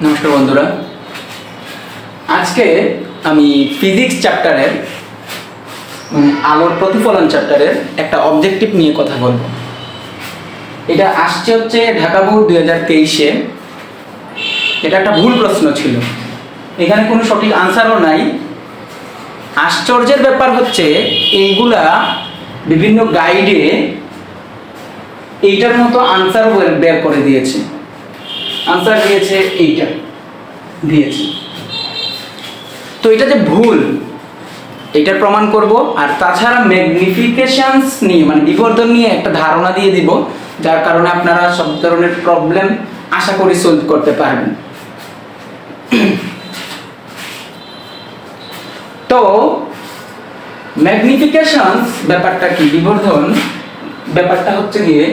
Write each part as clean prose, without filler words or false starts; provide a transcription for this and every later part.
নমস্কার বন্ধুরা, আজকে আমি ফিজিক্স চ্যাপ্টারের আলোর প্রতিফলন চ্যাপ্টারের একটা অবজেক্টিভ নিয়ে কথা বলবো। এটা আসছে হচ্ছে ঢাকা বোর্ড 2023-এ। এটা একটা ভুল প্রশ্ন ছিল, এখানে কোনো সঠিক আনসারও নাই। আশ্চর্যের ব্যাপার হচ্ছে এইগুলা বিভিন্ন গাইডে এইটার মতো আনসার বের করে দিয়েছে। আনসার দিয়েছে এইটা দিয়েছে, তো এটা যে ভুল এটার প্রমাণ করব। আর তাছাড়া ম্যাগনিফিকেশনস নিয়ে মানে বিবর্ধন নিয়ে একটা ধারণা দিয়ে দিব, যার কারণে আপনারা সব ধরনের প্রবলেম আশা করি সলভ করতে পারবেন। তো ম্যাগনিফিকেশনস ব্যাপারটা কি, বিবর্ধন ব্যাপারটা হচ্ছে গিয়ে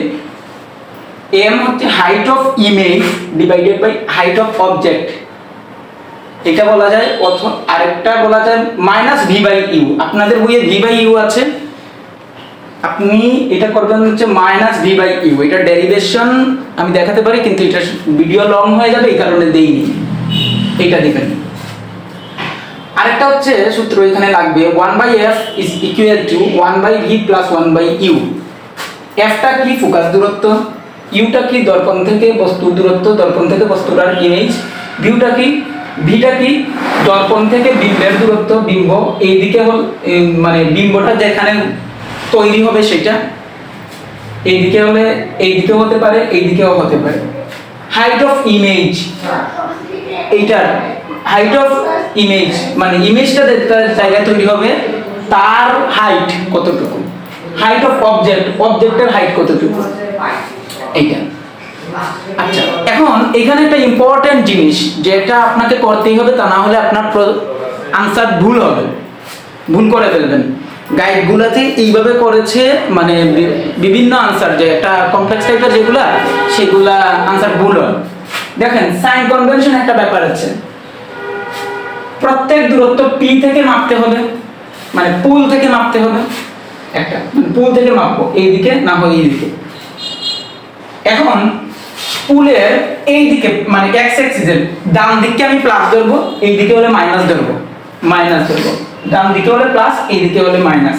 m হচ্ছে height of image divided by height of object, এটা বলা যায়। অথবা আরেকটা বলা যায় মাইনাস ভি বাই ইউ। আপনাদের বইয়ে ভি বাই ইউ আছে, আপনি এটা করবেন হচ্ছে মাইনাস ভি বাই ইউ। এটা ডেরিভেশন আমি দেখাতে পারি, কিন্তু এটা ভিডিও লং হয়ে যাবে, এই কারণে দেইনি। এইটা দিবেন। আরেকটা হচ্ছে সূত্র এখানে লাগবে 1/f is equal to 1/v plus 1/u। এফটা কি ফোকাস দূরত্ব, ইউটা কি দর্পণ থেকে বস্তুর দূরত্ব, দর্পণ থেকে বস্তুর আর ইমেজ, ভিউটা কি, ভিটা কি দর্পণ থেকে বিম্বের দূরত্ব, বিম্ব এইদিকে মানে বিম্বটা যেখানে তৈরি হবে সেটা এইদিকে হলে এইদিকেও হতে পারে, এইদিকেও হতে পারে। হাইট অফ ইমেজ, এইটার হাইট অফ ইমেজ মানে ইমেজটা যেটা জায়গায় তৈরি হবে তার হাইট কতটুকু। হাইট অফ অবজেক্ট, অবজেক্টের হাইট কতটুকু, এইটা। আচ্ছা, এখন এখানে একটা ইম্পর্টেন্ট জিনিস যেটা আপনাকে করতেই হবে, তা না হলে আপনার আনসার ভুল হবে, ভুল করে ফেলবেন। গাইডগুলোতে এইভাবে করেছে, মানে বিভিন্ন আনসার যে একটা কমপ্লেক্স টাইপের যেগুলা সেগুলা আনসার ভুল হয়। দেখেন সাইন কনভেনশন একটা ব্যাপার আছে, প্রত্যেক দূরত্ব পি থেকে মাপতে হবে, মানে পুল থেকে মাপতে হবে। একটা মানে পুল থেকে মাপবো এইদিকে না হয় এইদিকে। এখন পুলের এই দিকে মানে এক্স অ্যাক্সিসের ডান দিকে আমি প্লাস ধরবো, এই দিকে হলে মাইনাস ধরবো, মাইনাস ধরবো। ডান দিকে হলে প্লাস, এই দিকে হলে মাইনাস।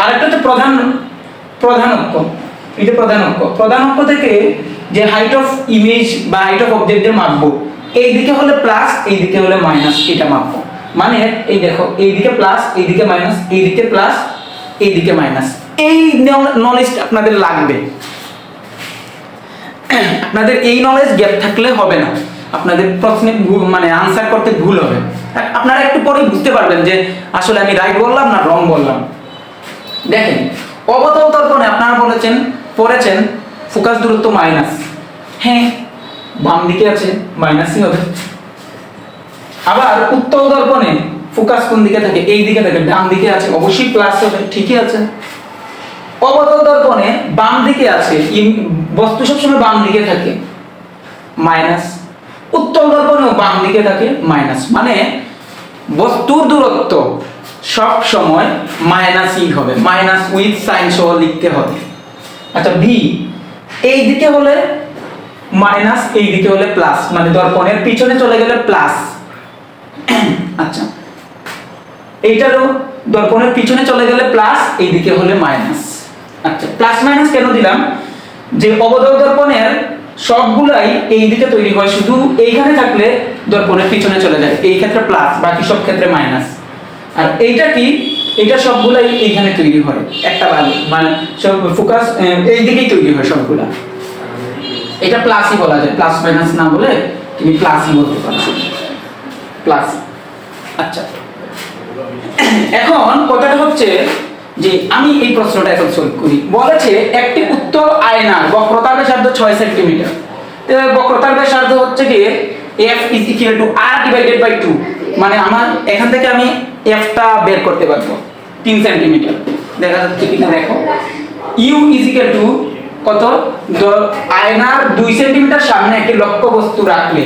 আরেকটা হচ্ছে প্রধান অক্ষ। এটা প্রধান অক্ষ থেকে যে হাইট অফ ইমেজ বা হাইট অফ অবজেক্টের মাপবো, এই দিকে হলে প্লাস, এই দিকে হলে মাইনাস, এটা মাপবো। মানে এই দেখো এইদিকে প্লাস, এইদিকে মাইনাস, এইদিকে প্লাস, এইদিকে মাইনাস। এই নলেজটা আপনাদের লাগবে। আপনাদের এই নলেজ গ্যাপ থাকলে হবে না, আপনাদের প্রশ্নে মানে আনসার করতে ভুল হবে। আপনারা একটু পরে বুঝতে পারবেন যে আসলে আমি রাইট বললাম না রং বললাম। দেখেন অবতল দর্পণে আপনারা পড়েছেন ফোকাস দূরত্ব মাইনাস, হ্যাঁ বাম দিকে আছে মাইনাসই হবে। আবার উত্তল দর্পণে ফোকাস কোন দিকে থাকে, এই দিকে থাকে, ডান দিকে আছে, অবশ্যই প্লাস হবে, ঠিকই আছে। অবতল দর্পণে বাম দিকে আছে, বস্তু সবসময় বাম দিকে থাকে, মাইনাস। উত্তল দর্পণেও বাম দিকে থাকে, মাইনাস। মানে বস্তুর দূরত্ব সব সময় মাইনাসই হবে, মাইনাস উইথ সাইন সহ লিখতে হবে। আচ্ছা ভি এই দিকে হলে মাইনাস, এই দিকে হলে প্লাস, মানে দর্পণের পিছনে চলে গেলে প্লাস। আচ্ছা এইটারও দর্পণের পিছনে চলে গেলে প্লাস, এই দিকে হলে মাইনাস। আচ্ছা প্লাস মাইনাস কেন দিলাম, যে অবতল দর্পণের সবগুলাই এই দিকে তৈরি হয়, শুধু এইখানে থাকলে দর্পণের পিছনে চলে যায়, এই ক্ষেত্রে প্লাস, বাকি সব ক্ষেত্রে মাইনাস। আর এইটা কি, এটা সবগুলাই এইখানে তৈরি হয়, একটা ভালো মানে সব ফোকাস এই দিকেই তৈরি হয় সবগুলা, এটা প্লাসই বলা যায়, প্লাস মাইনাস না বলে তুমি প্লাসই বলতে পারো, প্লাস। আচ্ছা এখন কথাটা হচ্ছে যে আমি এই প্রশ্নটা এখন সলভ করি। বলেছে একটি উত্তল আয়নার বক্রতার ব্যাসার্ধ 6 সেন্টিমিটার। বক্রতার ব্যাসার্ধ হচ্ছে কি f is equal to r divided by 2, মানে আমার এখান থেকে আমি f টা বের করতে পারবো 3 সেন্টিমিটার। দেখা যাচ্ছে কিনা দেখো, u is equal to কত, আয়নার 2 সেন্টিমিটার সামনে একটি লক্ষ্য বস্তু রাখলে,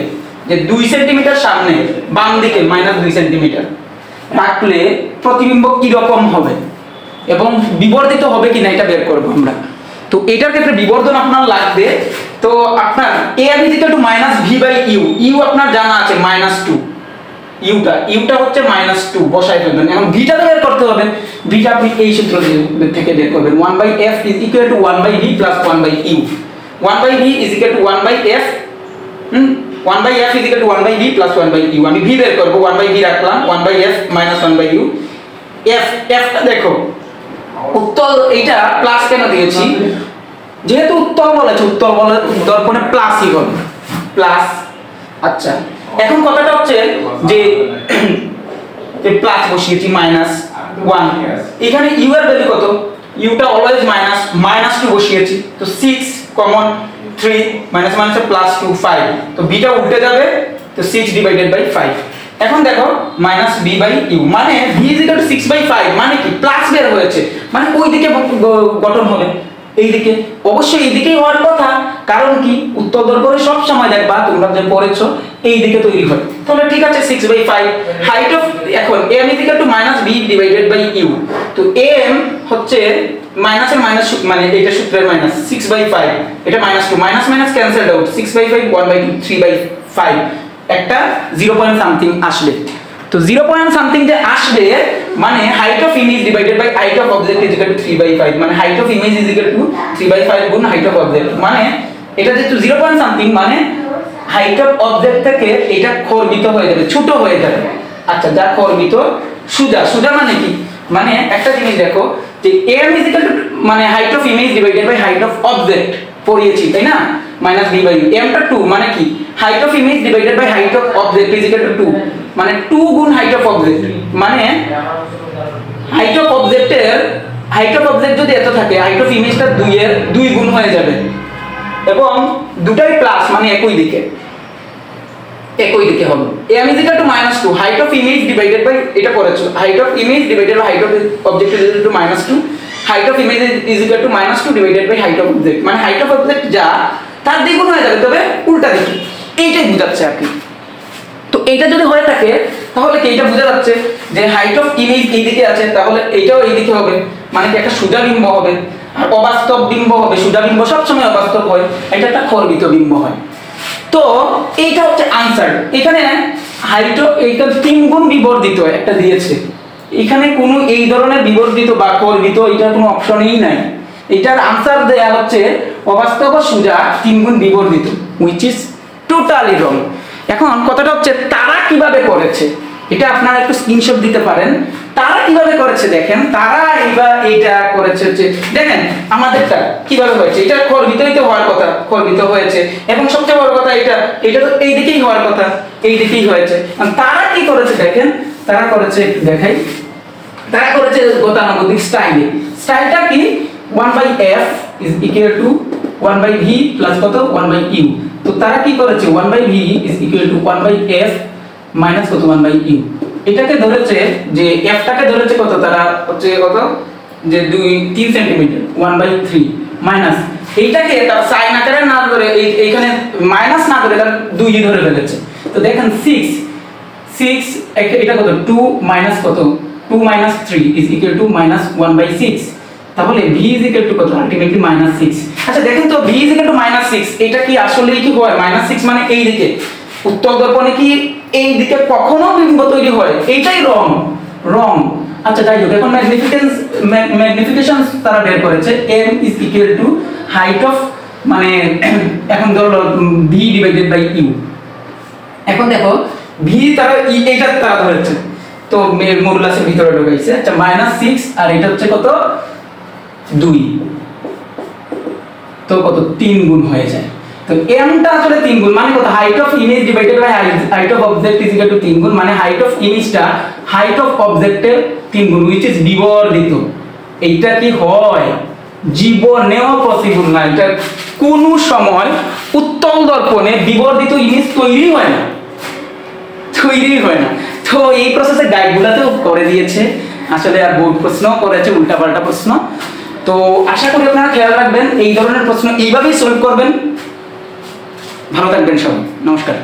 যে 2 সেন্টিমিটার সামনে বাম দিকে -2 সেন্টিমিটার রাখলে প্রতিবিম্ব কি রকম হবে এবং বিবর্ধিত হবে কিনা এটা বের করব আমরা। তো এটার ক্ষেত্রে বিবর্ধন আপনার লাগবে। তো আপনার am = -v/u, u আপনার জানা আছে -2, ইউটা হচ্ছে -2 বসাই ফেলবেন। এখন ভিটা বের করতে হবে, ভিটা আপনি এই সূত্র থেকে বের করবেন, 1/f = 1/v + 1/u, 1/v = 1/f 1/f = 1/v + 1/u। আমি v বের করব, 1/v রাখলাম, 1/f - 1/u। f টা দেখো উত্তল, এইটা প্লাস কেন দিয়েছি, যেহেতু উত্তল বলেছে, উত্তল বলে দর্পণে প্লাসই হবে, প্লাস। আচ্ছা এখন কথাটা হচ্ছে যে প্লাস বসিয়েছি -1, এখানে u এর ভ্যালু কত, u টা অলওয়েজ -2 বসিয়েছি, তো 6 কমন 3 -1 +2 5, তো b টা উল্টে যাবে, তো 6/5। এখন দেখো -b/u মানে v = 6/5, মানে কি প্লাস বের হয়েছে, মানে ওই দিকে গঠন হবে, এই দিকে অবশ্যই এই দিকেই হওয়ার কথা, কারণ কি উত্তল দর্পণে সব সময় দেখবা তোমরা যে পড়েছো এই দিকে তৈরি হয়, তাহলে ঠিক আছে 6/5। হাইট অফ, এখন m = -b/u, তো m হচ্ছে মাইনাসের মাইনাস, মানে এটা সূত্রের মাইনাস, 6/5, এটা -2, মাইনাস ক্যান্সেলড আউট, 6/5 1/2 3/5, একটা 0 পয়েন্ট সামথিং আসবে। তো 0 পয়েন্ট সামথিং যে আসবে মানে height of image divided by height of object = 3/5, মানে হাইট অফ ইমেজ = 3/5 গুণ হাইট অফ অবজেক্ট, মানে এটা যেহেতু 0 পয়েন্ট সামথিং মানে হাইট অফ অবজেক্ট থেকে এটা খর্বিত হয়ে যাবে, ছোট হয়ে যাবে। আচ্ছা যা খর্বিত সোজা মানে কি, মানে একটা জিনিস দেখো যে m = মানে height of image divided by height of object পড়িয়েছি তাই না, -b/u, m টা 2 মানে কি height of image divided by height of object = 2, মানে 2 গুণ হাইট অফ অবজেক্ট, মানে হাইট অফ অবজেক্ট যদি এত থাকে হাইট অফ ইমেজটা 2 এর 2 গুণ হয়ে যাবে, এবং দুটাই প্লাস মানে একই দিকে হবে। m = -2, height of image divided by, এটা পড়েছো height of image divided by height of object = -2, height of image = -2 divided by height of object, মানে হাইট অফ অবজেক্ট যা তার দ্বিগুণ হয়ে যাবে, তবে উল্টা দিকে, এইটাই বোঝাচ্ছে আর কি। তো এইটা যদি হয়ে থাকে তাহলে কি এটা বোঝা যাচ্ছে যে হাইট অফ ইমেজ এই দিকে আছে, তাহলে এইটাও এই দিকে হবে, মানে কি একটা সোজা বিম্ব হবে, আর অবাস্তব বিম্ব হবে, সোজা বিম্ব সবসময় অবাস্তব হয়, এটা একটা খর্বিত বিম্ব হয়। তো এইটা হচ্ছে আনসার। এখানে হাইট এইটা 3 গুণ বিবর্ধিত একটা দিয়েছে, এখানে কোনো এই ধরনের বিবর্ধিত বা খর্বিত এটার কোনো অপশনই নাই, এটার আনসার দেয়া হচ্ছে অবাস্তব ও সোজা 3 গুণ বিবর্ধিত, which is totally wrong। এখন কথাটা হচ্ছে তারা কিভাবে করেছে, এটা আপনারা একটু স্ক্রিনশট দিতে পারেন, তারা কিভাবে করেছে দেখেন, তারা এইটা করেছে হচ্ছে দেখেন আমাদেরটা কিভাবে হয়েছে, এটা খর্বিতই তো হওয়ার কথা, খর্বিত হয়েছে, এবং সবচেয়ে বড় কথা এটা তো এই দিকেই হওয়ার কথা, এই দিকেই হয়েছে। তারা কি করেছে দেখেন, তারা করেছে একটু দেখাই, তারা করেছে গতানুগতিক স্টাইলটা কি 1/f = 1/v প্লাস কত 1/u, তো তারা কি করেছে 1/v = 1/f মাইনাস কত 1/u, এটাকে ধরেছে যে f টাকে ধরেছে কত, তারা হচ্ছে কত যে 3 সেন্টিমিটার 1/3 মাইনাস এইটাকে তার সাইন আকারে না ধরে এইখানে মাইনাস না ধরে তার 2 ধরে ফেলেছে। তো দেখেন 6 এটা কত 2 মাইনাস কত 2 - 3 = -1/6, তাহলে v = কত আলটিমেটলি -6। আচ্ছা দেখেন তো v = -6, এটা কি আসলেই কি হয়, -6 মানে এই দিকে, উত্তল দর্পণে কি এই দিকে কখনো বিম্ব তৈরি হয়, এইটাই রং। আচ্ছা যাই হোক, এখন ম্যাগনিফিকেশন তারা বের করেছে m = হাইট অফ, মানে এখন ধরো v/u, এখন দেখো v তারা এইটা তারা ধরেছে, তো মডুলাসের ভিতরে ঢোকাইছে। আচ্ছা -6 আর এটা হচ্ছে কত 2, তো কত 3 গুণ হয়ে যায়, তো m টা আসলে 3 গুণ, মানে কত height of image divided by height of object = 3 গুণ, মানে হাইট অফ ইমেজটা হাইট অফ অবজেক্টের 3 গুণ, which is বিবর্ধিত। এইটা কি হয় জীবনেও পসিবল না, এটা কোনো সময় উত্তল দর্পণে বিবর্ধিত ইমেজ তৈরি হয় না। তো এই প্রসেসে গাইডগুলোতেও করে দিয়েছে, আসলে আর বোর্ড প্রশ্ন করেছে উল্টাপাল্টা প্রশ্ন। তো আশা করি আপনারা খেয়াল রাখবেন, এই ধরনের প্রশ্ন এইভাবেই সলভ করবেন। ভালো থাকবেন সবাই, নমস্কার।